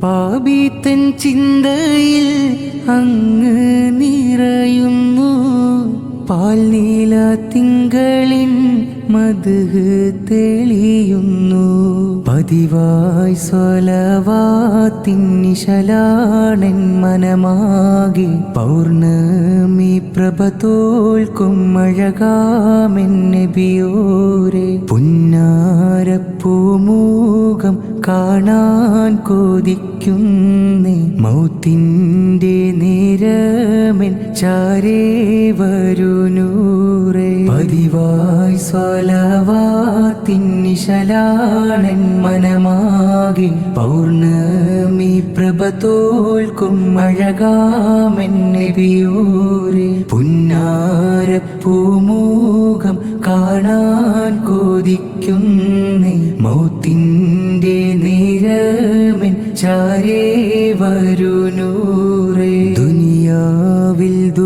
പാപിത്തൻ ചിന്തയിൽ അങ്ങ് നിറയുന്നു. പാൽനീല തിങ്കളിൻ മദ്ഹ് തെളിയുന്നു. പതിവായി സ്വലവാത്തിന്നിശലാണെൻ മനമാകെ. പൗർണമി പ്രഭ തോൽക്കും അഴകാമെൻ നബിയോരെ. പുന്നാരപ്പൂമുഖം കാണാൻ കൊതിക്കുന്നേ. മൗത്തിൻ്റെ നേരമെൻ ചാരേ വരൂ നൂറേ. പതിവായി സ്വലവാത്തിന്നിശലാണെൻ മനമാകെ. പൗർണമി പ്രഭ തോൽക്കും അഴകാമെൻ നബിയോരെ. പുന്നാരപ്പൂമുഖം കാണാൻ കൊതിക്കുന്നേ. മൗത്തിൻ്റെ നേരമെൻ ചാരേ വരൂ നൂറേ.